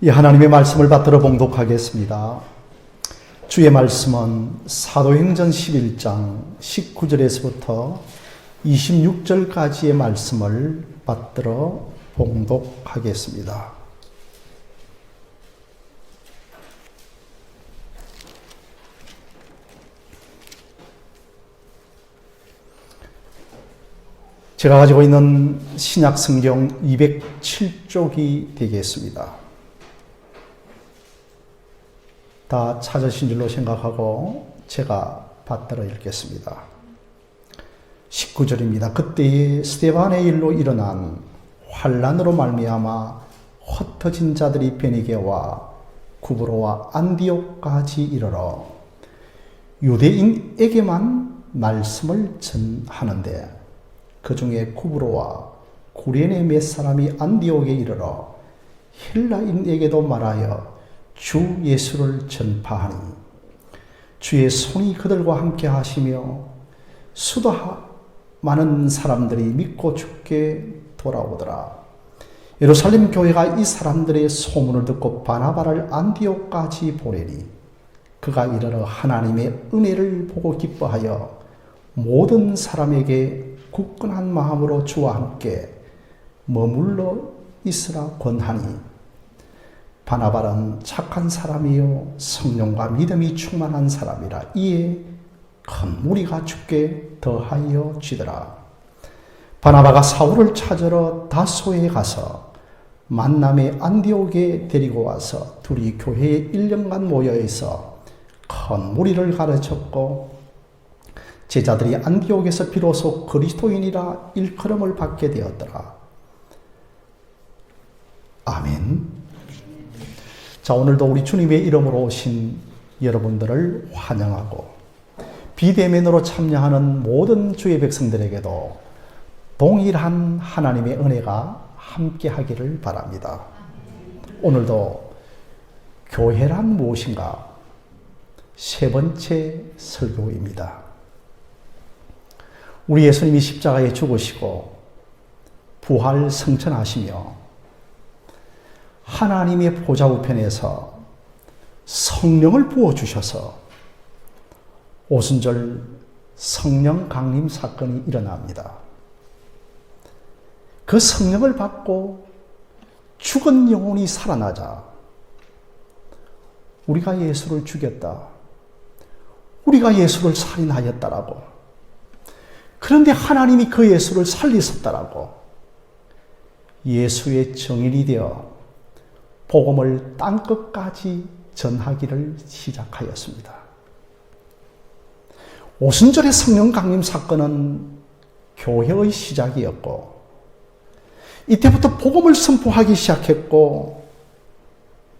이 하나님의 말씀을 받들어 봉독하겠습니다. 주의 말씀은 사도행전 11장 19절에서부터 26절까지의 말씀을 받들어 봉독하겠습니다. 제가 가지고 있는 신약 성경 207쪽이 되겠습니다. 다 찾으신 줄로 생각하고 제가 받들어 읽겠습니다. 19절입니다. 그때에 스데반의 일로 일어난 환난으로 말미암아 흩어진 자들이 베니게와 구브로와 안디옥까지 이르러 유대인에게만 말씀을 전하는데 그 중에 구브로와 구레네 몇 사람이 안디옥에 이르러 헬라인에게도 말하여 주 예수를 전파하니 주의 손이 그들과 함께 하시며 수도 많은 사람들이 믿고 주께 돌아오더라. 예루살렘 교회가 이 사람들의 소문을 듣고 바나바를 안디옥까지 보내니 그가 이르러 하나님의 은혜를 보고 기뻐하여 모든 사람에게 굳건한 마음으로 주와 함께 머물러 있으라 권하니 바나바는 착한 사람이요 성령과 믿음이 충만한 사람이라. 이에 큰 무리가 주께 더하여 지더라. 바나바가 사울을 찾으러 다소에 가서 만남의 안디옥에 데리고 와서 둘이 교회에 1년간 모여 있어 큰 무리를 가르쳤고 제자들이 안디옥에서 비로소 그리스도인이라 일컬음을 받게 되었더라. 아멘. 자, 오늘도 우리 주님의 이름으로 오신 여러분들을 환영하고 비대면으로 참여하는 모든 주의 백성들에게도 동일한 하나님의 은혜가 함께 하기를 바랍니다. 오늘도 교회란 무엇인가? 세 번째 설교입니다. 우리 예수님이 십자가에 죽으시고 부활 승천하시며 하나님의 보좌 우편에서 성령을 부어주셔서 오순절 성령 강림 사건이 일어납니다. 그 성령을 받고 죽은 영혼이 살아나자 우리가 예수를 죽였다, 우리가 예수를 살인하였다라고, 그런데 하나님이 그 예수를 살리셨다라고 예수의 증인이 되어 복음을 땅끝까지 전하기를 시작하였습니다. 오순절의 성령 강림 사건은 교회의 시작이었고 이때부터 복음을 선포하기 시작했고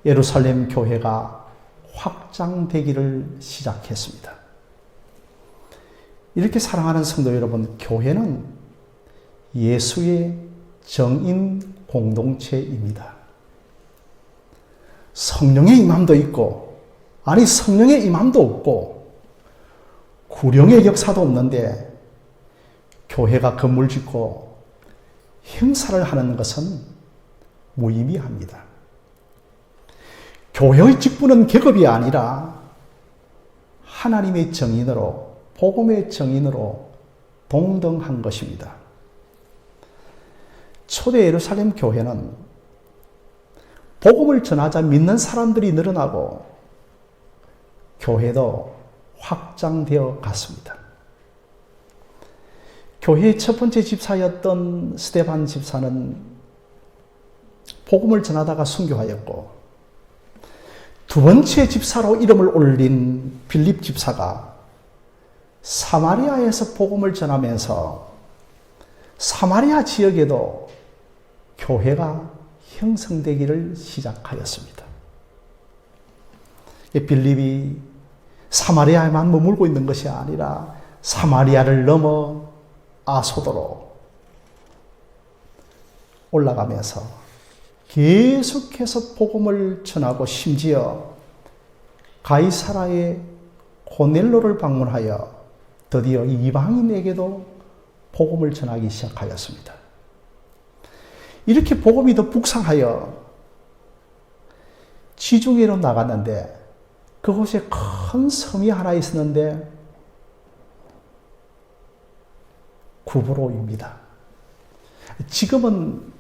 예루살렘 교회가 확장되기를 시작했습니다. 이렇게 사랑하는 성도 여러분, 교회는 예수의 정인 공동체입니다. 성령의 임함도 있고, 아니 성령의 임함도 없고, 구령의 역사도 없는데 교회가 건물 짓고 행사를 하는 것은 무의미합니다. 교회의 직분은 계급이 아니라 하나님의 정인으로, 복음의 정인으로 동등한 것입니다. 초대 예루살렘 교회는 복음을 전하자 믿는 사람들이 늘어나고 교회도 확장되어 갔습니다. 교회의 첫 번째 집사였던 스데반 집사는 복음을 전하다가 순교하였고 두 번째 집사로 이름을 올린 빌립 집사가 사마리아에서 복음을 전하면서 사마리아 지역에도 교회가 형성되기를 시작하였습니다. 빌립이 사마리아에만 머물고 있는 것이 아니라 사마리아를 넘어 아소도로 올라가면서 계속해서 복음을 전하고 심지어 가이사라의 고넬로를 방문하여 드디어 이방인에게도 복음을 전하기 시작하였습니다. 이렇게 복음이 더 북상하여 지중해로 나갔는데 그곳에 큰 섬이 하나 있었는데 구브로입니다. 지금은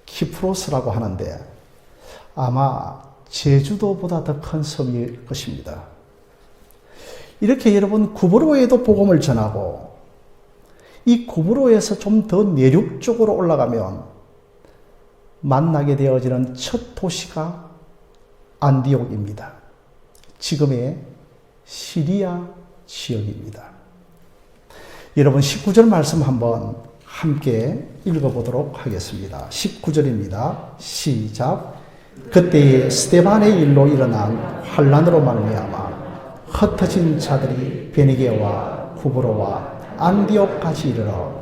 키프로스라고 하는데 아마 제주도보다 더 큰 섬일 것입니다. 이렇게 여러분 구브로에도 복음을 전하고 이 구브로에서 좀 더 내륙 쪽으로 올라가면 만나게 되어지는 첫 도시가 안디옥입니다. 지금의 시리아 지역입니다. 여러분 19절 말씀 한번 함께 읽어보도록 하겠습니다. 19절입니다. 시작. 그때에 스데반의 일로 일어난 환란으로 말미암아 흩어진 자들이 베니게와 구브로와 안디옥까지 이르러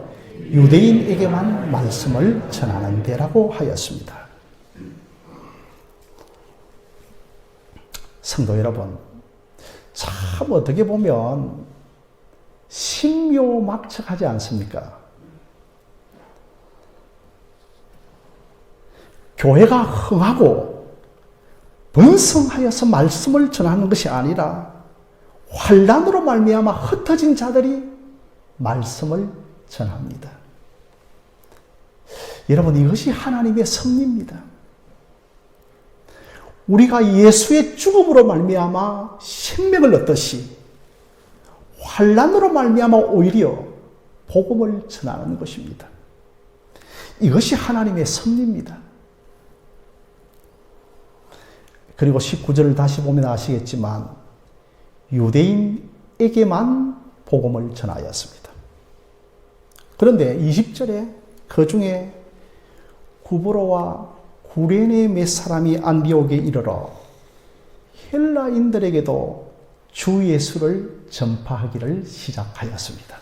유대인에게만 말씀을 전하는 데라고 하였습니다. 성도 여러분, 참 어떻게 보면 신묘막측하지 않습니까? 교회가 흥하고 번성하여서 말씀을 전하는 것이 아니라 환란으로 말미암아 흩어진 자들이 말씀을 전합니다. 여러분, 이것이 하나님의 섭리입니다. 우리가 예수의 죽음으로 말미암아 생명을 얻듯이 환란으로 말미암아 오히려 복음을 전하는 것입니다. 이것이 하나님의 섭리입니다. 그리고 19절을 다시 보면 아시겠지만 유대인에게만 복음을 전하였습니다. 그런데 20절에 그 중에 구브로와 구레네 몇 사람이 안디옥에 이르러 헬라인들에게도 주 예수를 전파하기를 시작하였습니다.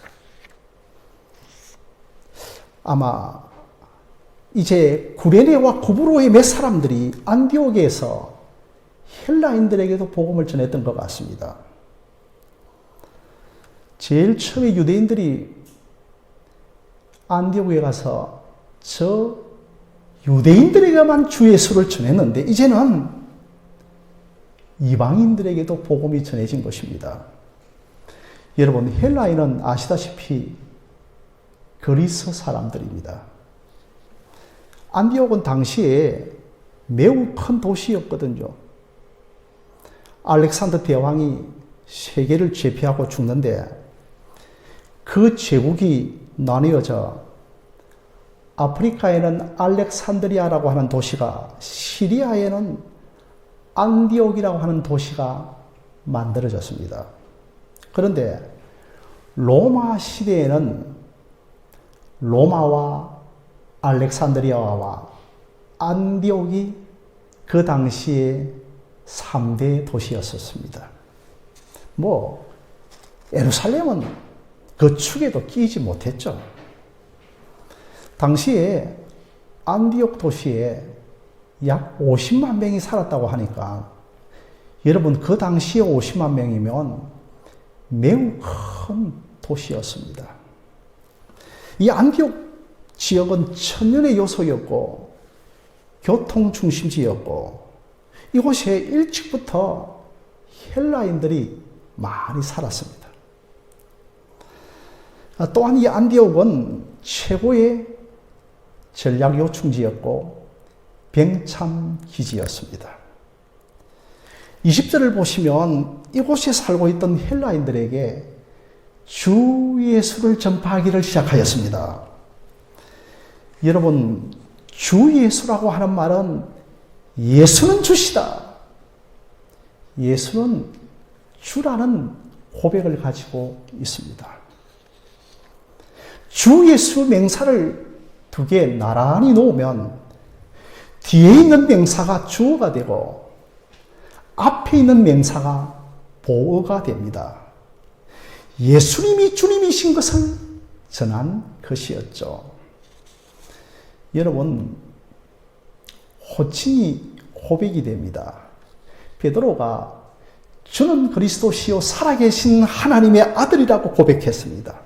아마 이제 구레네와 구브로의 몇 사람들이 안디옥에서 헬라인들에게도 복음을 전했던 것 같습니다. 제일 처음에 유대인들이 안디옥에 가서 저 유대인들에게만 주 예수를 전했는데 이제는 이방인들에게도 복음이 전해진 것입니다. 여러분, 헬라인은 아시다시피 그리스 사람들입니다. 안디옥은 당시에 매우 큰 도시였거든요. 알렉산더 대왕이 세계를 제패하고 죽는데 그 제국이 나뉘어져 아프리카에는 알렉산드리아라고 하는 도시가, 시리아에는 안디옥이라고 하는 도시가 만들어졌습니다. 그런데 로마 시대에는 로마와 알렉산드리아와 안디옥이 그 당시에 3대 도시였었습니다. 예루살렘은 그 축에도 끼지 못했죠. 당시에 안디옥 도시에 약 50만 명이 살았다고 하니까 여러분, 그 당시에 50만 명이면 매우 큰 도시였습니다. 이 안디옥 지역은 천년의 요소였고 교통 중심지였고 이곳에 일찍부터 헬라인들이 많이 살았습니다. 또한 이 안디옥은 최고의 전략 요충지였고 병참 기지였습니다. 20절을 보시면 이곳에 살고 있던 헬라인들에게 주 예수를 전파하기를 시작하였습니다. 여러분, 주 예수라고 하는 말은 예수는 주시다, 예수는 주라는 고백을 가지고 있습니다. 주 예수 명사를 두 개 나란히 놓으면 뒤에 있는 명사가 주어가 되고 앞에 있는 명사가 보어가 됩니다. 예수님이 주님이신 것을 전한 것이었죠. 여러분, 호칭이 고백이 됩니다. 베드로가 주는 그리스도시요 살아계신 하나님의 아들이라고 고백했습니다.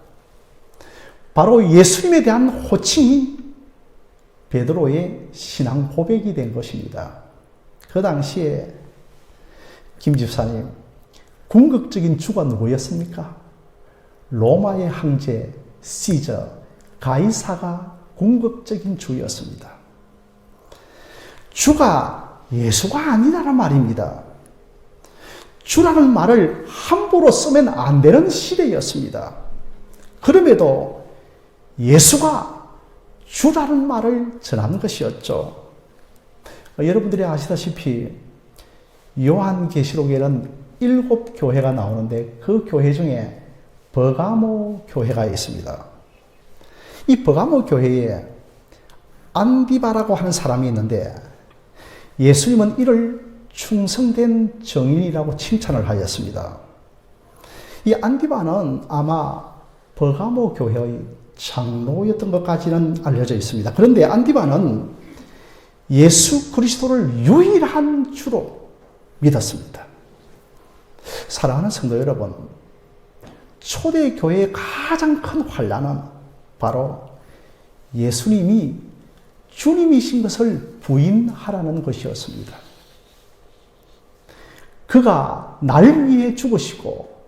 바로 예수님에 대한 호칭이 베드로의 신앙 고백이 된 것입니다. 그 당시에 김 집사님, 궁극적인 주가 누구였습니까? 로마의 황제 시저 가이사가 궁극적인 주였습니다. 주가 예수가 아니라는 말입니다. 주라는 말을 함부로 쓰면 안 되는 시대였습니다. 그럼에도 예수가 주라는 말을 전한 것이었죠. 여러분들이 아시다시피 요한계시록에는 7교회가 나오는데 그 교회 중에 버가모 교회가 있습니다. 이 버가모 교회에 안디바라고 하는 사람이 있는데 예수님은 이를 충성된 정인이라고 칭찬을 하였습니다. 이 안디바는 아마 버가모 교회의 장로였던 것까지는 알려져 있습니다. 그런데 안디바는 예수 그리스도를 유일한 주로 믿었습니다. 사랑하는 성도 여러분, 초대교회의 가장 큰 환난은 바로 예수님이 주님이신 것을 부인하라는 것이었습니다. 그가 날 위해 죽으시고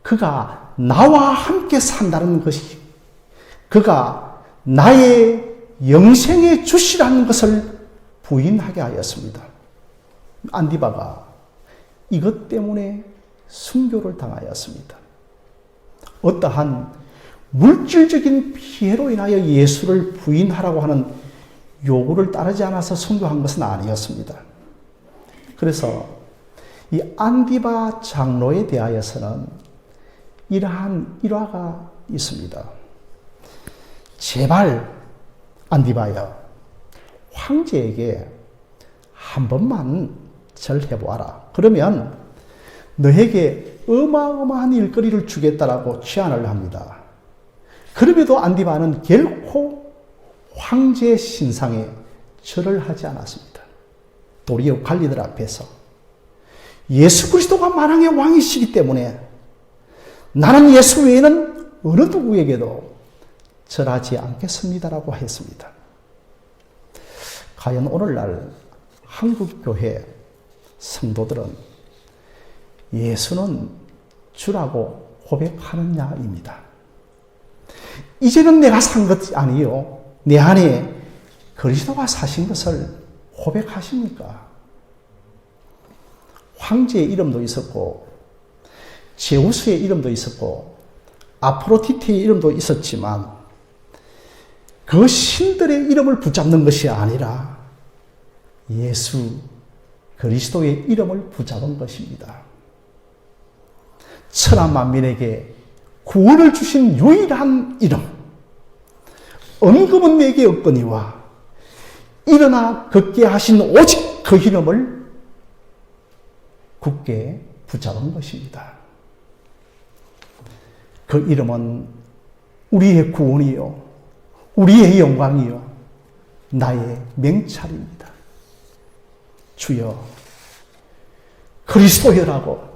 그가 나와 함께 산다는 것이, 그가 나의 영생의 주시라는 것을 부인하게 하였습니다. 안디바가 이것 때문에 순교를 당하였습니다. 어떠한 물질적인 피해로 인하여 예수를 부인하라고 하는 요구를 따르지 않아서 순교한 것은 아니었습니다. 그래서 이 안디바 장로에 대하여서는 이러한 일화가 있습니다. 제발 안디바여, 황제에게 한 번만 절해보아라. 그러면 너에게 어마어마한 일거리를 주겠다라고 제안을 합니다. 그럼에도 안디바는 결코 황제 신상에 절을 하지 않았습니다. 도리어 관리들 앞에서 예수 그리스도가 만왕의 왕이시기 때문에 나는 예수 외에는 어느 누구에게도 절하지 않겠습니다라고 했습니다. 과연 오늘날 한국교회 성도들은 예수는 주라고 고백하느냐입니다. 이제는 내가 산 것이 아니요, 내 안에 그리스도가 사신 것을 고백하십니까? 황제의 이름도 있었고 제우스의 이름도 있었고 아프로디테의 이름도 있었지만 그 신들의 이름을 붙잡는 것이 아니라 예수 그리스도의 이름을 붙잡은 것입니다. 천하 만민에게 구원을 주신 유일한 이름, 언급은 내게 없거니와 일어나 걷게 하신 오직 그 이름을 굳게 붙잡은 것입니다. 그 이름은 우리의 구원이요, 우리의 영광이요, 나의 명찰입니다. 주여 그리스도여라고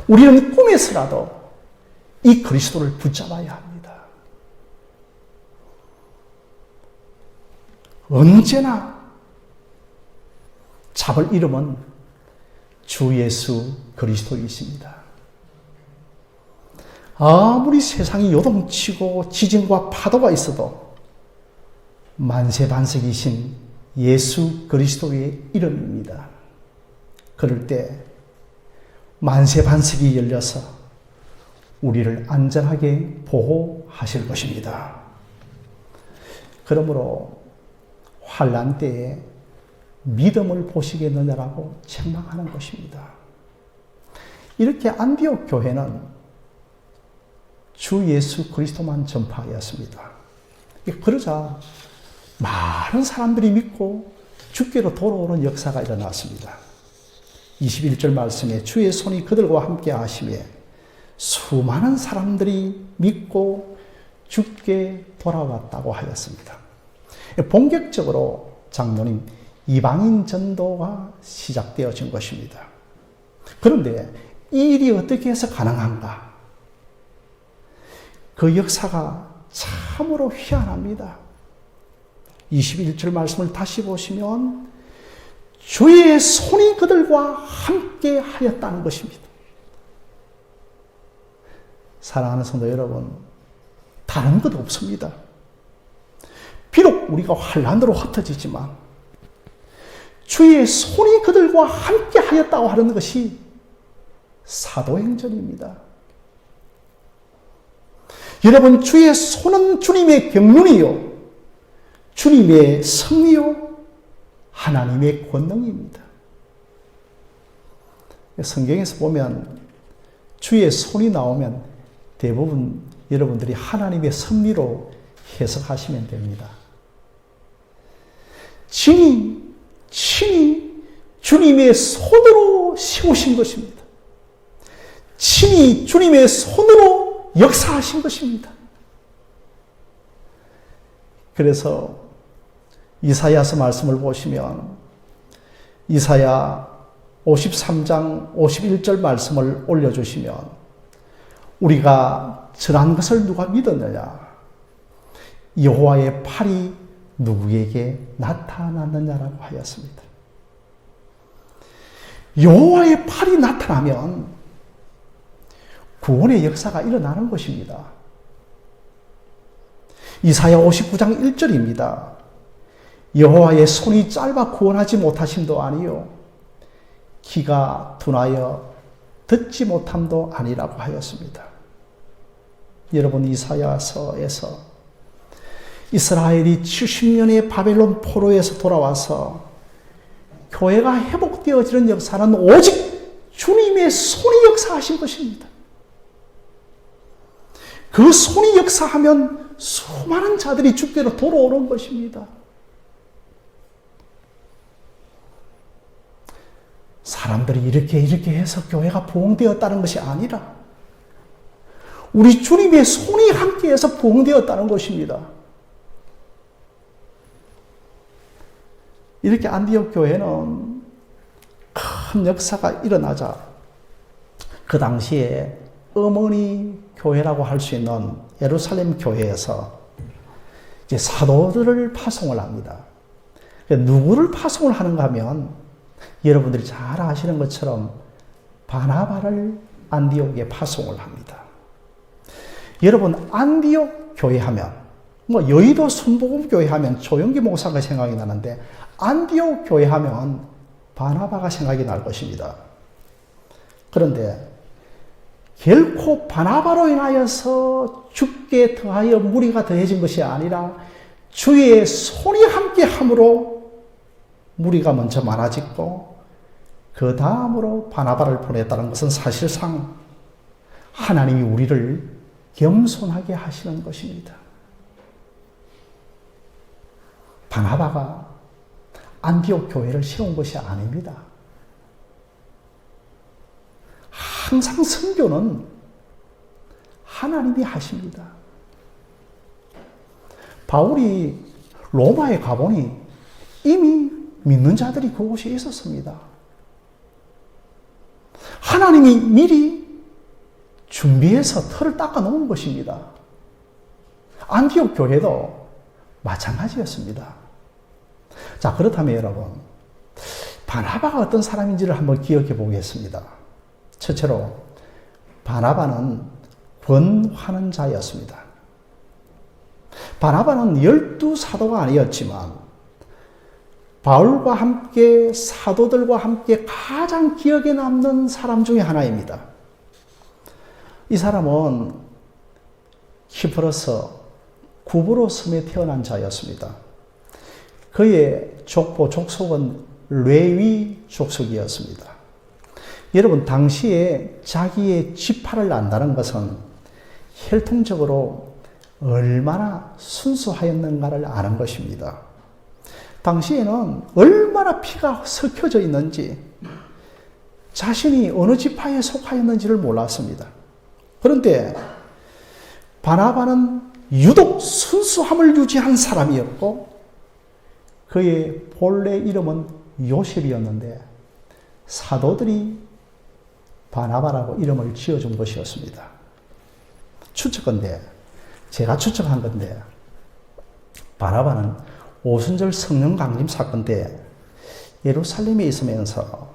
우리는 꿈에서라도 이 그리스도를 붙잡아야 합니다. 언제나 잡을 이름은 주 예수 그리스도이십니다. 아무리 세상이 요동치고 지진과 파도가 있어도 만세반석이신 예수 그리스도의 이름입니다. 그럴 때 만세반석이 열려서 우리를 안전하게 보호하실 것입니다. 그러므로 환난 때에 믿음을 보시겠느냐라고 책망하는 것입니다. 이렇게 안디옥 교회는 주 예수 그리스도만 전파하였습니다. 그러자 많은 사람들이 믿고 주께로 돌아오는 역사가 일어났습니다. 21절 말씀에 주의 손이 그들과 함께 하시매 수많은 사람들이 믿고 주께 돌아왔다고 하였습니다. 본격적으로 장로님 이방인 전도가 시작되어진 것입니다. 그런데 이 일이 어떻게 해서 가능한가? 그 역사가 참으로 희한합니다. 21절 말씀을 다시 보시면 주의 손이 그들과 함께 하였다는 것입니다. 사랑하는 성도 여러분, 다른 것 없습니다. 비록 우리가 환난으로 흩어지지만 주의 손이 그들과 함께 하였다고 하는 것이 사도행전입니다. 여러분, 주의 손은 주님의 경륜이요, 주님의 승리요, 하나님의 권능입니다. 성경에서 보면 주의 손이 나오면 대부분 여러분들이 하나님의 섭리로 해석하시면 됩니다. 친히 주님의 손으로 세우신 것입니다. 친히 주님의 손으로 역사하신 것입니다. 그래서 이사야서 말씀을 보시면 이사야 53장 51절 말씀을 올려주시면 우리가 전한 것을 누가 믿었느냐? 여호와의 팔이 누구에게 나타났느냐라고 하였습니다. 여호와의 팔이 나타나면 구원의 역사가 일어나는 것입니다. 이사야 59장 1절입니다. 여호와의 손이 짧아 구원하지 못하심도 아니요 귀가 둔하여 듣지 못함도 아니라고 하였습니다. 여러분, 이사야서에서 이스라엘이 70년의 바벨론 포로에서 돌아와서 교회가 회복되어지는 역사는 오직 주님의 손이 역사하신 것입니다. 그 손이 역사하면 수많은 자들이 주께로 돌아오는 것입니다. 사람들이 이렇게 해서 교회가 부흥되었다는 것이 아니라 우리 주님의 손이 함께해서 부흥되었다는 것입니다. 이렇게 안디옥 교회는 큰 역사가 일어나자 그 당시에 어머니 교회라고 할 수 있는 예루살렘 교회에서 이제 사도들을 파송을 합니다. 누구를 파송을 하는가 하면 여러분들이 잘 아시는 것처럼 바나바를 안디옥에 파송을 합니다. 여러분, 안디옥 교회 하면 여의도 순복음 교회 하면 조영기 목사가 생각이 나는데 안디옥 교회 하면 바나바가 생각이 날 것입니다. 그런데 결코 바나바로 인하여서 주께 더하여 무리가 더해진 것이 아니라 주의 손이 함께함으로 무리가 먼저 많아졌고 그 다음으로 바나바를 보냈다는 것은 사실상 하나님이 우리를 겸손하게 하시는 것입니다. 바나바가 안디옥 교회를 세운 것이 아닙니다. 항상 선교는 하나님이 하십니다. 바울이 로마에 가보니 이미 믿는 자들이 그곳에 있었습니다. 하나님이 미리 준비해서 틀을 닦아 놓은 것입니다. 안디옥 교회도 마찬가지였습니다. 자, 그렇다면 여러분, 바나바가 어떤 사람인지를 한번 기억해 보겠습니다. 첫째로, 바나바는 권하는 자였습니다. 바나바는 12사도가 아니었지만 바울과 함께 사도들과 함께 가장 기억에 남는 사람 중에 하나입니다. 이 사람은 키프로스 구브로 섬에 태어난 자였습니다. 그의 족속은 레위 족속이었습니다. 여러분, 당시에 자기의 지파를 안다는 것은 혈통적으로 얼마나 순수하였는가를 아는 것입니다. 당시에는 얼마나 피가 섞여져 있는지, 자신이 어느 지파에 속하였는지를 몰랐습니다. 그런데 바나바는 유독 순수함을 유지한 사람이었고 그의 본래 이름은 요셉이었는데 사도들이 바나바라고 이름을 지어준 것이었습니다. 추측건데, 제가 추측한 건데, 바나바는 오순절 성령 강림 사건 때 예루살렘에 있으면서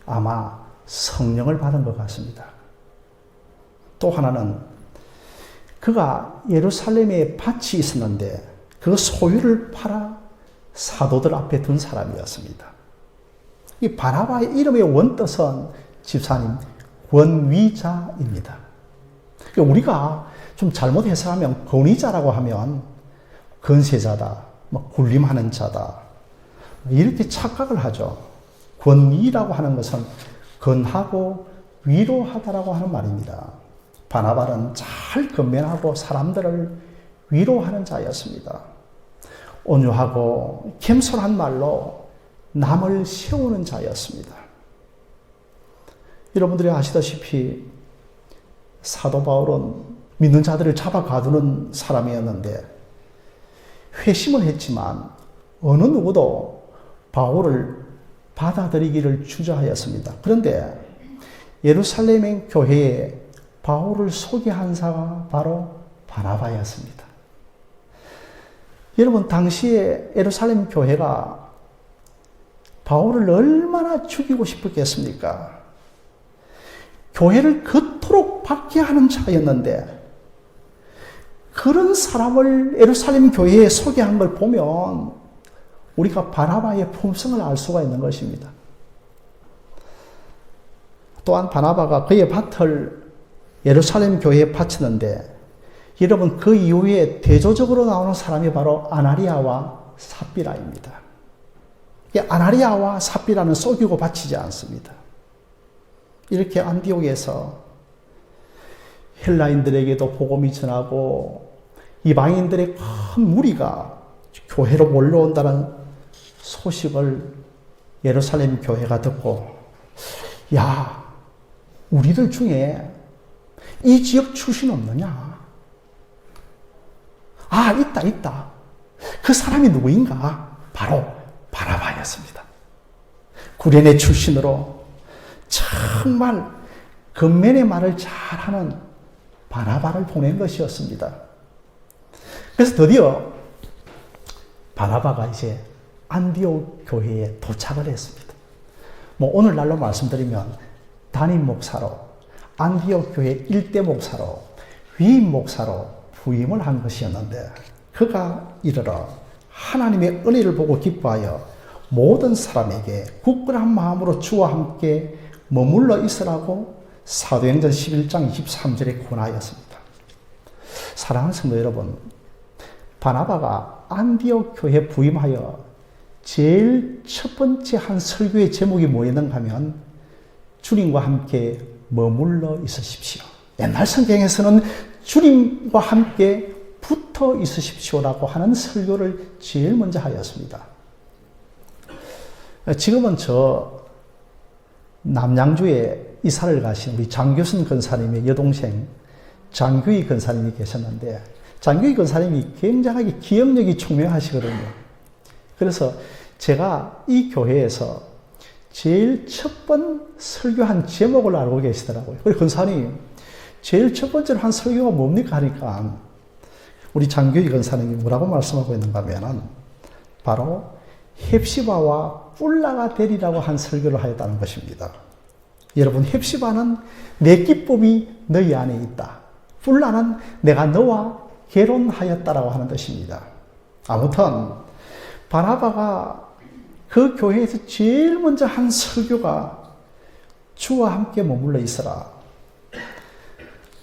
아마 성령을 받은 것 같습니다. 또 하나는 그가 예루살렘에 밭이 있었는데 그 소유를 팔아 사도들 앞에 둔 사람이었습니다. 이 바나바의 이름의 원뜻은 집사님 권위자입니다. 우리가 좀 잘못 해석하면 권위자라고 하면 건세자다, 군림하는 자다 이렇게 착각을 하죠. 권위라고 하는 것은 건하고 위로하다라고 하는 말입니다. 바나바는 잘 건면하고 사람들을 위로하는 자였습니다. 온유하고 겸손한 말로 남을 세우는 자였습니다. 여러분들이 아시다시피 사도 바울은 믿는 자들을 잡아 가두는 사람이었는데 회심을 했지만 어느 누구도 바울을 받아들이기를 주저하였습니다. 그런데 예루살렘 교회에 바울을 소개한 자가 바로 바나바였습니다. 여러분, 당시에 예루살렘 교회가 바울을 얼마나 죽이고 싶었겠습니까? 교회를 그토록 박해하는 자였는데 그런 사람을 예루살렘 교회에 소개한 걸 보면 우리가 바나바의 품성을 알 수가 있는 것입니다. 또한 바나바가 그의 밭을 예루살렘 교회에 바치는데 여러분, 그 이후에 대조적으로 나오는 사람이 바로 아나리아와 삽비라입니다. 아나리아와 삽비라는 속이고 바치지 않습니다. 이렇게 안디옥에서 헬라인들에게도 복음이 전하고 이방인들의 큰 무리가 교회로 몰려온다는 소식을 예루살렘 교회가 듣고, 야, 우리들 중에 이 지역 출신 없느냐? 아, 있다. 그 사람이 누구인가? 바로 바나바였습니다. 구레네 출신으로 정말 건면의 말을 잘하는 바나바를 보낸 것이었습니다. 그래서 드디어 바나바가 이제 안디옥 교회에 도착을 했습니다. 오늘날로 말씀드리면 담임 목사로, 안디옥 교회 일대 목사로, 위임 목사로 부임을 한 것이었는데 그가 이르러 하나님의 은혜를 보고 기뻐하여 모든 사람에게 굳건한 마음으로 주와 함께 머물러 있으라고 사도행전 11장 23절에 권하였습니다. 사랑하는 성도 여러분, 바나바가 안디옥 교회에 부임하여 제일 첫 번째 한 설교의 제목이 뭐였는가 하면 주님과 함께 머물러 있으십시오. 옛날 성경에서는 주님과 함께 붙어 있으십시오라고 하는 설교를 제일 먼저 하였습니다. 지금은 저 남양주에 이사를 가신 우리 장교순 권사님의 여동생 장규희 권사님이 계셨는데 장규희 권사님이 굉장하게 기억력이 총명하시거든요. 그래서 제가 이 교회에서 제일 첫 번 설교한 제목을 알고 계시더라고요. 그리고 권사님, 제일 첫 번째로 한 설교가 뭡니까 하니까 우리 장규희 권사님이 뭐라고 말씀하고 있는가 하면 바로 헵시바와 뿔라가 되리라고 한 설교를 하였다는 것입니다. 여러분, 헵시바는 내 기쁨이 너희 안에 있다. 뿔라는 내가 너와 결혼하였다라고 하는 뜻입니다. 아무튼 바나바가 그 교회에서 제일 먼저 한 설교가 주와 함께 머물러 있어라.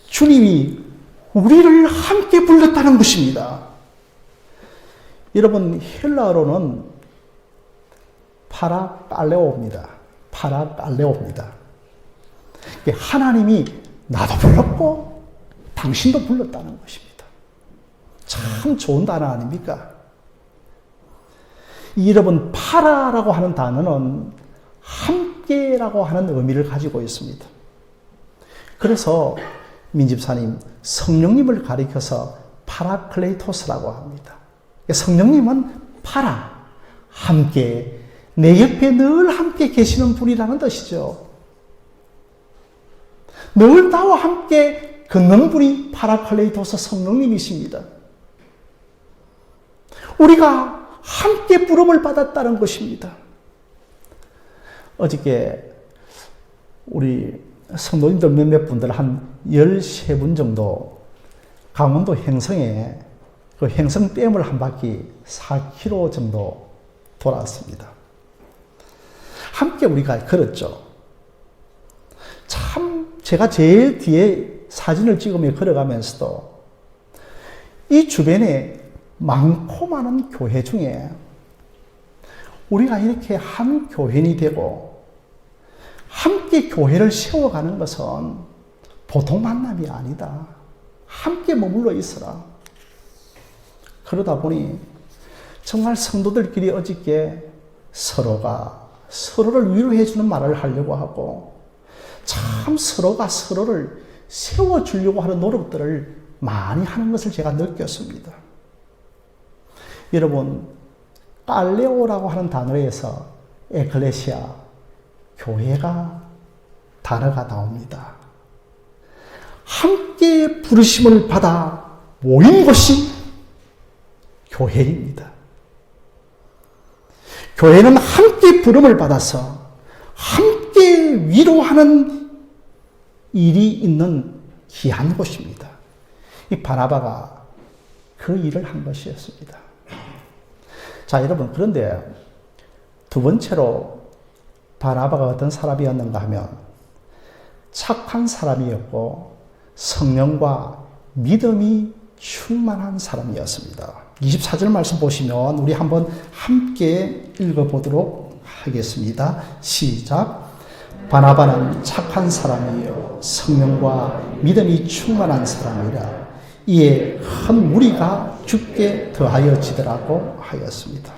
주님이 우리를 함께 불렀다는 것입니다. 여러분, 헬라어로는 파라칼레오입니다. 파라칼레오입니다. 하나님이 나도 불렀고 당신도 불렀다는 것입니다. 참 좋은 단어 아닙니까? 여러분, 파라라고 하는 단어는 함께라고 하는 의미를 가지고 있습니다. 그래서 민집사님, 성령님을 가리켜서 파라클레이토스라고 합니다. 성령님은 파라, 함께, 내 옆에 늘 함께 계시는 분이라는 뜻이죠. 늘 나와 함께 걷는 분이 파라클레이토스 성령님이십니다. 우리가 함께 부름을 받았다는 것입니다. 어저께 우리 성도님들 몇몇 분들 한 13분 정도 강원도 행성에 그 행성댐을 한 바퀴 4km 정도 돌았습니다. 함께 우리가 걸었죠. 참 제가 제일 뒤에 사진을 찍으며 걸어가면서도 이 주변에 많고 많은 교회 중에 우리가 이렇게 한 교회인이 되고 함께 교회를 세워가는 것은 보통 만남이 아니다. 함께 머물러 있어라. 그러다 보니 정말 성도들끼리 어저께 서로가 서로를 위로해 주는 말을 하려고 하고 참 서로가 서로를 세워주려고 하는 노력들을 많이 하는 것을 제가 느꼈습니다. 여러분, 깔레오라고 하는 단어에서 에클레시아, 교회가 단어가 나옵니다. 함께 부르심을 받아 모인 곳이 교회입니다. 교회는 함께 부름을 받아서 함께 위로하는 일이 있는 귀한 곳입니다. 이 바나바가 그 일을 한 것이었습니다. 자, 여러분, 그런데 두 번째로 바나바가 어떤 사람이었는가 하면 착한 사람이었고 성령과 믿음이 충만한 사람이었습니다. 24절 말씀 보시면 우리 한번 함께 읽어보도록 하겠습니다. 시작. 바나바는 착한 사람이요 성령과 믿음이 충만한 사람이라 이에 큰 무리가 죽게 더하여지더라고 하였습니다.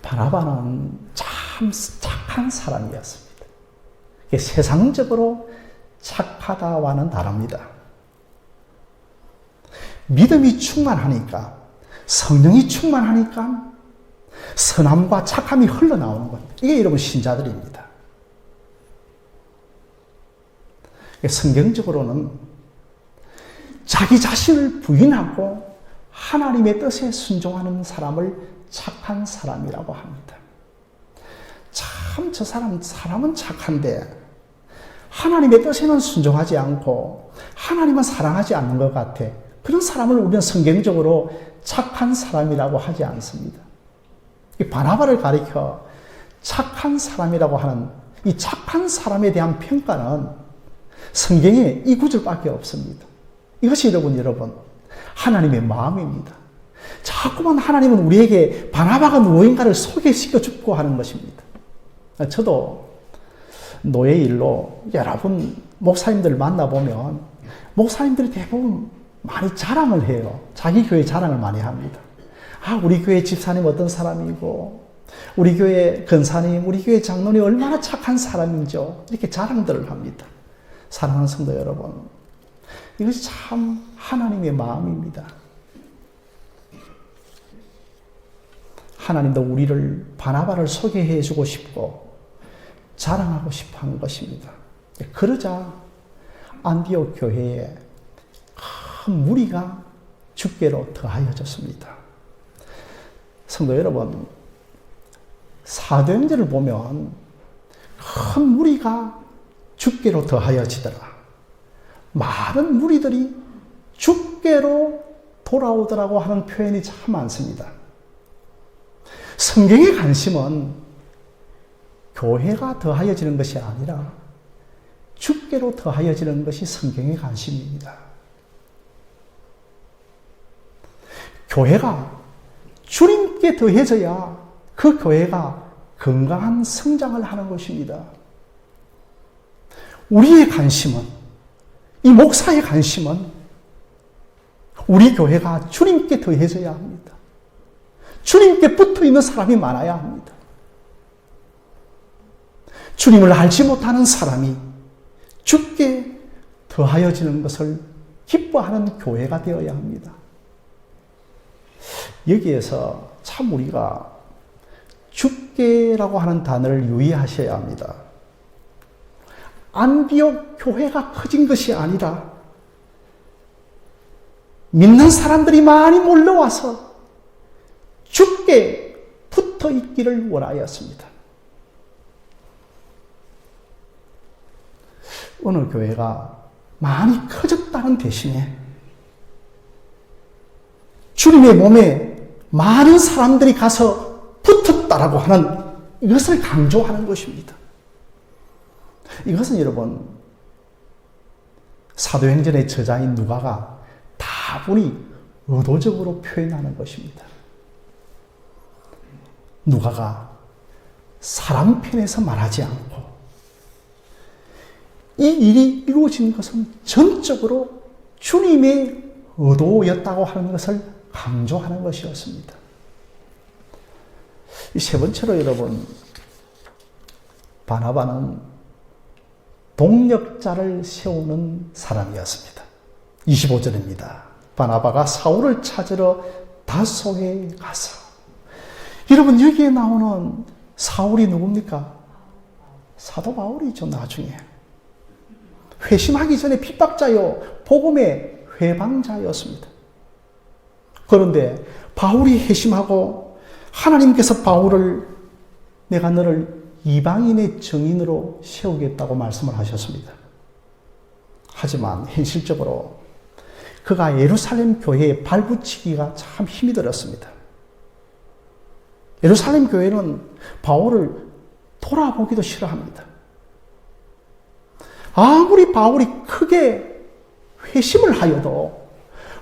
바나바는 참 착한 사람이었습니다. 세상적으로 착하다와는 다릅니다. 믿음이 충만하니까, 성령이 충만하니까 선함과 착함이 흘러나오는 겁니다. 이게 여러분 신자들입니다. 성경적으로는 자기 자신을 부인하고 하나님의 뜻에 순종하는 사람을 착한 사람이라고 합니다. 참 저 사람은 착한데 하나님의 뜻에는 순종하지 않고 하나님은 사랑하지 않는 것 같아. 그런 사람을 우리는 성경적으로 착한 사람이라고 하지 않습니다. 이 바나바를 가리켜 착한 사람이라고 하는 이 착한 사람에 대한 평가는 성경에 이 구절밖에 없습니다. 이것이 여러분 하나님의 마음입니다. 자꾸만 하나님은 우리에게 바나바가 누구인가를 소개시켜 주고 하는 것입니다. 저도 노예 일로 여러분 목사님들을 만나보면 목사님들이 대부분 많이 자랑을 해요. 자기 교회 자랑을 많이 합니다. 우리 교회 집사님 어떤 사람이고 우리 교회 권사님, 우리 교회 장로님 얼마나 착한 사람인지요. 이렇게 자랑들을 합니다. 사랑하는 성도 여러분, 이것이 참 하나님의 마음입니다. 하나님도 우리를 바나바를 소개해 주고 싶고 자랑하고 싶어 하는 것입니다. 그러자 안디옥 교회에 큰 무리가 주께로 더하여졌습니다. 성도 여러분, 사도행전을 보면 큰 무리가 주께로 더하여지더라. 많은 무리들이 주께로 돌아오더라고 하는 표현이 참 많습니다. 성경의 관심은 교회가 더하여지는 것이 아니라 주께로 더하여지는 것이 성경의 관심입니다. 교회가 주님께 더해져야 그 교회가 건강한 성장을 하는 것입니다. 우리의 관심은, 이 목사의 관심은 우리 교회가 주님께 더해져야 합니다. 주님께 붙어 있는 사람이 많아야 합니다. 주님을 알지 못하는 사람이 주께 더하여지는 것을 기뻐하는 교회가 되어야 합니다. 여기에서 참 우리가 주께라고 하는 단어를 유의하셔야 합니다. 안디옥 교회가 커진 것이 아니라 믿는 사람들이 많이 몰려와서 주께 붙어 있기를 원하였습니다. 어느 교회가 많이 커졌다는 대신에 주님의 몸에 많은 사람들이 가서 붙었다라고 하는 이것을 강조하는 것입니다. 이것은 여러분 사도행전의 저자인 누가가 다분히 의도적으로 표현하는 것입니다. 누가가 사람 편에서 말하지 않고 이 일이 이루어진 것은 전적으로 주님의 의도였다고 하는 것을 강조하는 것이었습니다. 이 세 번째로 여러분, 바나바는 동력자를 세우는 사람이었습니다. 25절입니다. 바나바가 사울을 찾으러 다소에 가서. 여러분, 여기에 나오는 사울이 누굽니까? 사도 바울이죠, 나중에. 회심하기 전에 핍박자요, 복음의 회방자였습니다. 그런데 바울이 회심하고 하나님께서 바울을 내가 너를 이방인의 증인으로 세우겠다고 말씀을 하셨습니다. 하지만 현실적으로 그가 예루살렘 교회에 발붙이기가 참 힘이 들었습니다. 예루살렘 교회는 바울을 돌아보기도 싫어합니다. 아무리 바울이 크게 회심을 하여도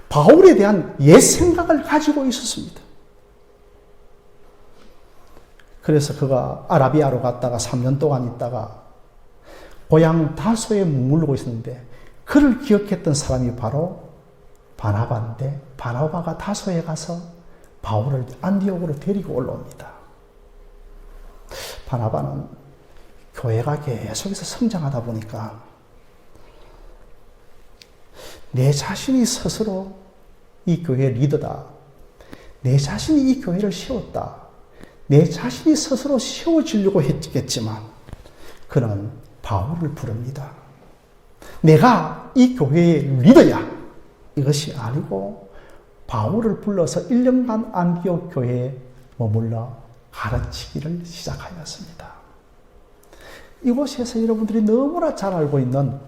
바울에 대한 옛 생각을 가지고 있었습니다. 그래서 그가 아라비아로 갔다가 3년 동안 있다가 고향 다소에 머물고 있었는데 그를 기억했던 사람이 바로 바나바인데 바나바가 다소에 가서 바울을 안디옥으로 데리고 올라옵니다. 바나바는 교회가 계속해서 성장하다 보니까 내 자신이 스스로 이 교회의 리더다. 내 자신이 이 교회를 세웠다. 내 자신이 스스로 세워지려고 했겠지만 그는 바울을 부릅니다. 내가 이 교회의 리더야. 이것이 아니고 바울을 불러서 1년간 안디옥 교회에 머물러 가르치기를 시작하였습니다. 이곳에서 여러분들이 너무나 잘 알고 있는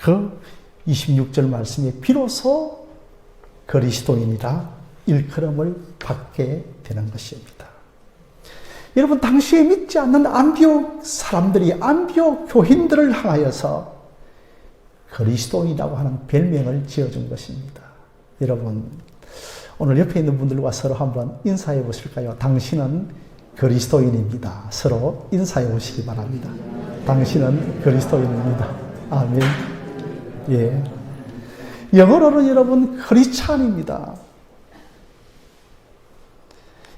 그 26절 말씀에 비로소 그리스도인이라 일컬음을 받게 되는 것입니다. 여러분, 당시에 믿지 않는 안디옥 사람들이 안디옥 교인들을 향하여서 그리스도인이라고 하는 별명을 지어준 것입니다. 여러분, 오늘 옆에 있는 분들과 서로 한번 인사해 보실까요? 당신은 그리스도인입니다. 서로 인사해 보시기 바랍니다. 당신은 그리스도인입니다. 아멘. 예. 영어로는 여러분 크리스찬입니다.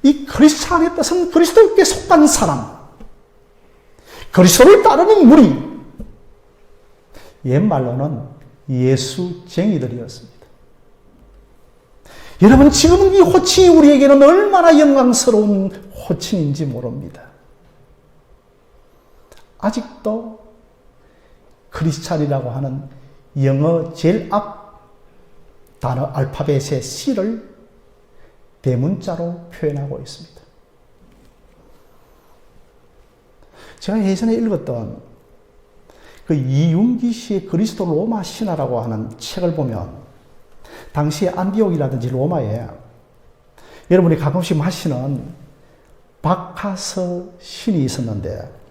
이 크리스찬의 뜻은 그리스도께 속한 사람, 그리스도를 따르는 무리, 옛말로는 예수쟁이들이었습니다. 여러분, 지금 이 호칭이 우리에게는 얼마나 영광스러운 호칭인지 모릅니다. 아직도 크리스찬이라고 하는 영어 제일 앞 단어 알파벳의 C를 대문자로 표현하고 있습니다. 제가 예전에 읽었던 그 이윤기 씨의 그리스도 로마 신화라고 하는 책을 보면 당시에 안디옥이라든지 로마에 여러분이 가끔씩 마시는 바카스 신이 있었는데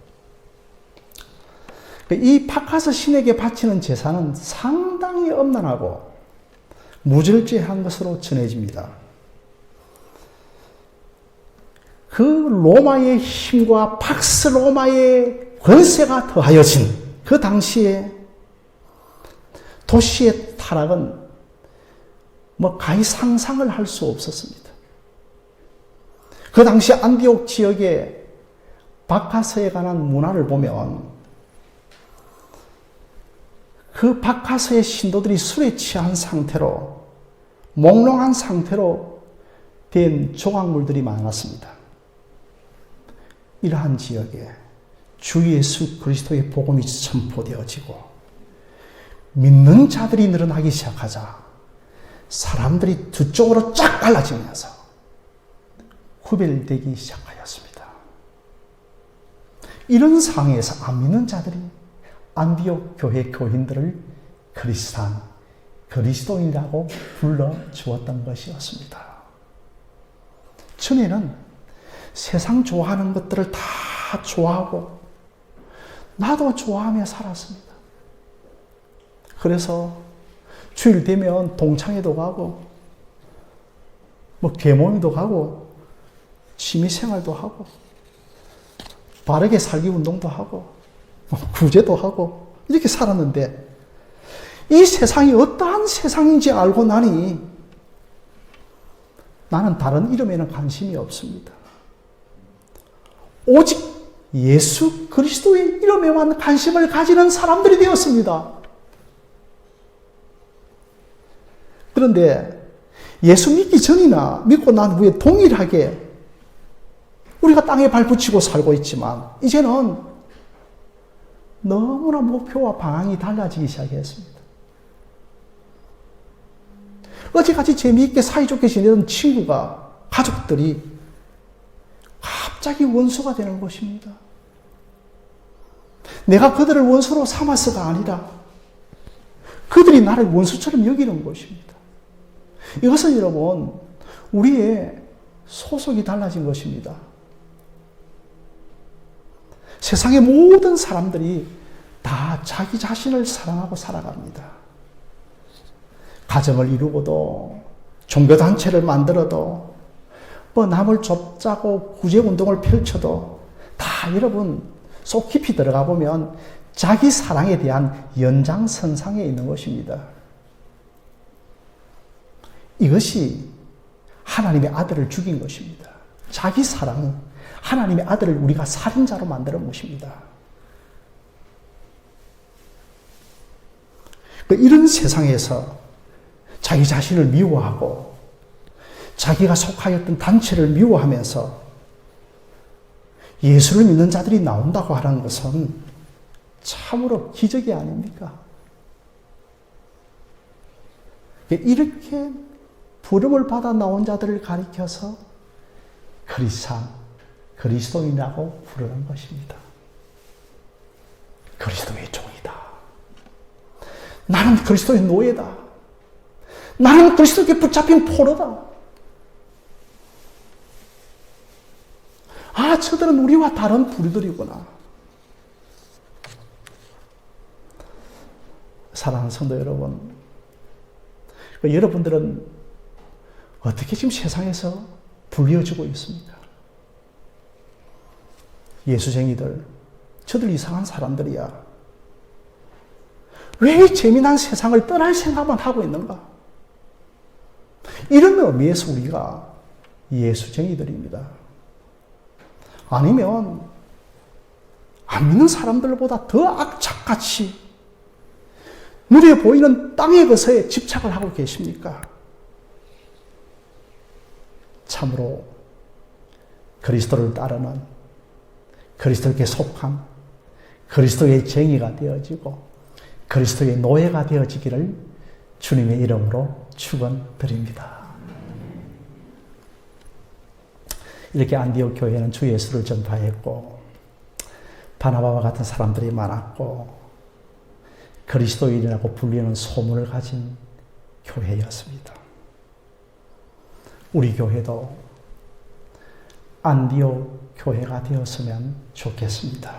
이 바카스 신에게 바치는 제사는 상당히 엄난하고 무절제한 것으로 전해집니다. 그 로마의 힘과 박스 로마의 권세가 더하여진 그 당시에 도시의 타락은 가히 상상을 할 수 없었습니다. 그 당시 안디옥 지역의 바카스에 관한 문화를 보면 그 바카스의 신도들이 술에 취한 상태로 몽롱한 상태로 된 조각물들이 많았습니다. 이러한 지역에 주 예수 그리스도의 복음이 선포되어지고 믿는 자들이 늘어나기 시작하자 사람들이 두 쪽으로 쫙 갈라지면서 구별되기 시작하였습니다. 이런 상황에서 안 믿는 자들이 안디옥 교회 교인들을 그리스도인, 그리스도인이라고 불러주었던 것이었습니다. 전에는 세상 좋아하는 것들을 다 좋아하고 나도 좋아하며 살았습니다. 그래서 주일 되면 동창회도 가고 계모임도 가고 취미생활도 하고 바르게 살기 운동도 하고 구제도 하고 이렇게 살았는데 이 세상이 어떠한 세상인지 알고 나니 나는 다른 이름에는 관심이 없습니다. 오직 예수 그리스도의 이름에만 관심을 가지는 사람들이 되었습니다. 그런데 예수 믿기 전이나 믿고 난 후에 동일하게 우리가 땅에 발붙이고 살고 있지만 이제는 너무나 목표와 방향이 달라지기 시작했습니다. 어제같이 재미있게 사이좋게 지내던 친구가, 가족들이 갑자기 원수가 되는 것입니다. 내가 그들을 원수로 삼아서가 아니라 그들이 나를 원수처럼 여기는 것입니다. 이것은 여러분, 우리의 소속이 달라진 것입니다. 세상의 모든 사람들이 다 자기 자신을 사랑하고 살아갑니다. 가정을 이루고도, 종교단체를 만들어도, 남을 좁자고 구제운동을 펼쳐도 다 여러분 속 깊이 들어가 보면 자기 사랑에 대한 연장선상에 있는 것입니다. 이것이 하나님의 아들을 죽인 것입니다. 자기 사랑이 하나님의 아들을 우리가 살인자로 만드는 것입니다. 이런 세상에서 자기 자신을 미워하고 자기가 속하였던 단체를 미워하면서 예수를 믿는 자들이 나온다고 하는 것은 참으로 기적이 아닙니까? 이렇게 부름을 받아 나온 자들을 가리켜서 그리스도인이라고 부르는 것입니다. 그리스도의 종이다. 나는 그리스도의 노예다. 나는 그리스도께 붙잡힌 포로다. 아, 저들은 우리와 다른 부류들이구나. 사랑하는 성도 여러분, 여러분들은 어떻게 지금 세상에서 불리어지고 있습니까? 예수쟁이들, 저들 이상한 사람들이야. 왜 재미난 세상을 떠날 생각만 하고 있는가? 이런 의미에서 우리가 예수쟁이들입니다. 아니면 안 믿는 사람들보다 더 악착같이 눈에 보이는 땅의 것에 집착을 하고 계십니까? 참으로 그리스도를 따르는, 그리스도께 속한, 그리스도의 쟁이가 되어지고 그리스도의 노예가 되어지기를 주님의 이름으로 축원드립니다. 이렇게 안디옥 교회는 주 예수를 전파했고 바나바와 같은 사람들이 많았고 그리스도인이라고 불리는 소문을 가진 교회였습니다. 우리 교회도 안디옥 교회가 되었으면 좋겠습니다.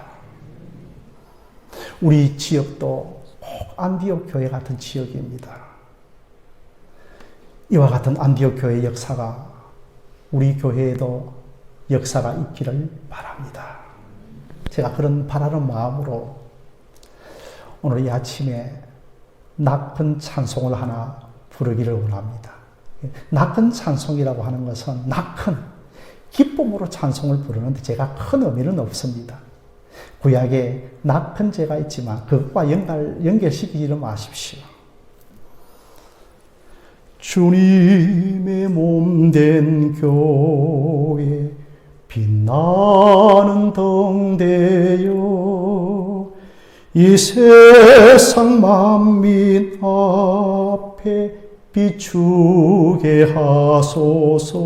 우리 지역도 꼭 안디옥 교회 같은 지역입니다. 이와 같은 안디옥 교회의 역사가 우리 교회에도 역사가 있기를 바랍니다. 제가 그런 바라는 마음으로 오늘 이 아침에 낙헌 찬송을 하나 부르기를 원합니다. 낙헌 찬송이라고 하는 것은 낙헌, 기쁨으로 찬송을 부르는데 제가 큰 의미는 없습니다. 구약에 낙헌제가 있지만 그것과 연결시키지는 마십시오. 주님의 몸된 교회 빛나는 등대여 이 세상 만민 앞에 비추게 하소서.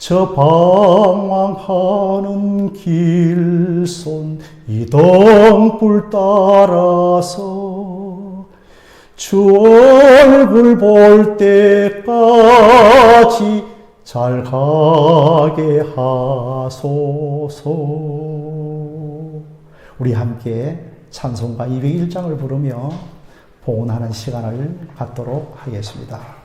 저 방황하는 길손 이 등불 따라서 주 얼굴 볼 때까지 잘 가게 하소서. 우리 함께 찬송가 201장을 부르며 봉헌하는 시간을 갖도록 하겠습니다.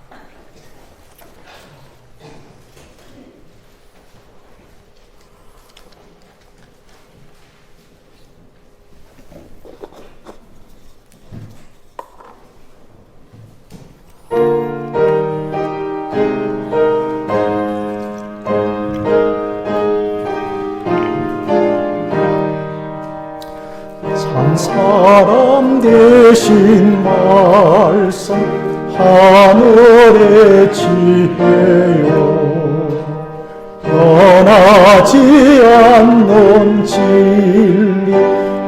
사람 되신 말씀 하늘의 지혜요 변하지 않는 진리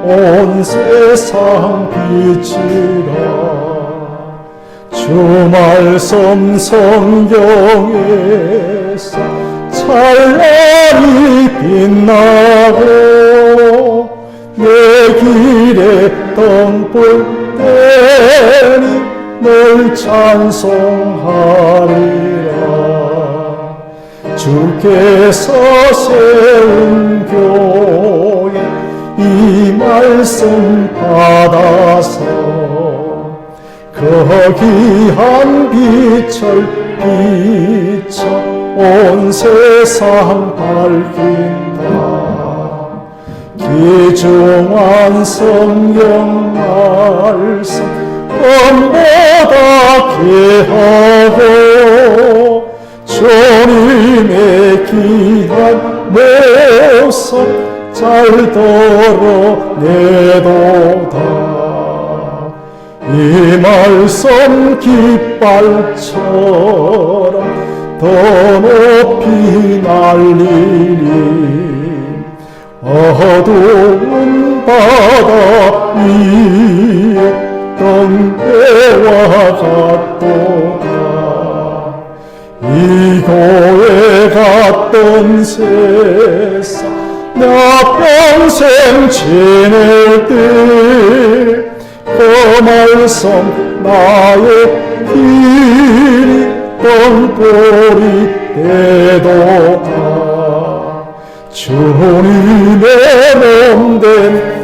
온 세상 빛이라 주 말씀 성경에서 찬란히 빛나고 내 길에 등불 때니 늘 찬송하리라. 주께서 세운 교회 이 말씀 받아서 그 귀한 빛을 비춰 온 세상 밝힌다. 귀중한 성경 말씀 꿈보다 귀하고 주님의 귀한 모습 잘 드러내도다. 이 말씀 깃발처럼 더 높이 날리니 어두운 바다 위에 등대와 같도다. 이 교회 같던 세상 나 평생 지낼 때 그 말씀 나의 길이 등불이 되도다. 주님의 몸된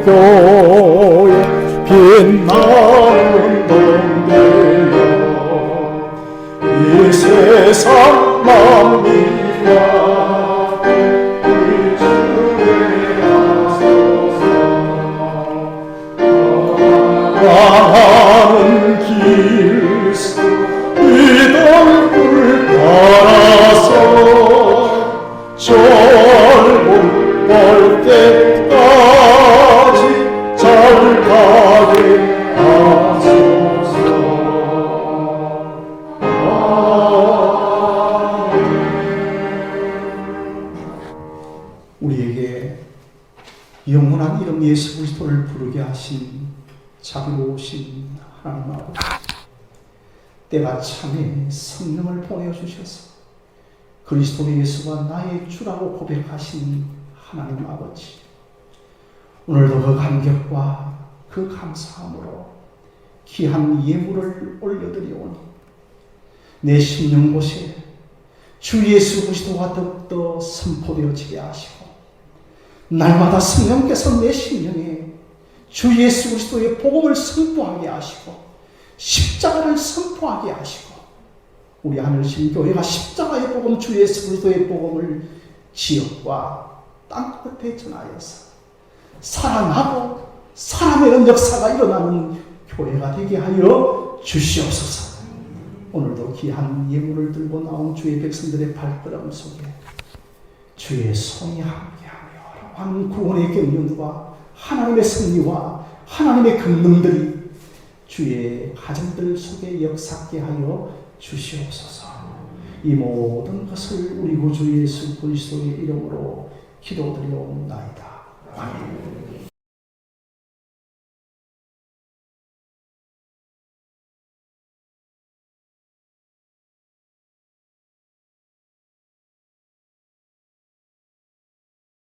교회 빛나는 등대여 이 세상 만민과 주의 하소서. 나가는 길수 이 등불 따라서 저 얼굴 볼 때까지 잘 가게 하소서. 우리에게 영원한 이름 예수 그리스도를 부르게 하신 자비로우신 하나님 아버지, 때가 참에 성령을 보내주셔서 그리스도 예수가 나의 주라고 고백하신 하나님 아버지, 오늘도 그 감격과 그 감사함으로 귀한 예물을 올려드리오니 내 심령 곳에 주 예수 그리스도가 더욱더 선포되어지게 하시고 날마다 성령께서 내 심령에 주 예수 그리스도의 복음을 선포하게 하시고 십자가를 선포하게 하시고 우리 하늘신 교회가 십자가의 복음 주 예수 그리스도의 복음을 지역과 땅끝에 전하여서 살아나고 살아내는 역사가 일어나는 교회가 되게 하여 주시옵소서. 오늘도 귀한 예물을 들고 나온 주의 백성들의 발걸음 속에 주의 손이 함께하며 왕 구원의 경륜과 하나님의 승리와 하나님의 권능들이 주의 가정들 속에 역사하게 하여 주시옵소서. 이 모든 것을 우리 구주 예수 그리스도의 이름으로 기도드리옵나이다. 아멘.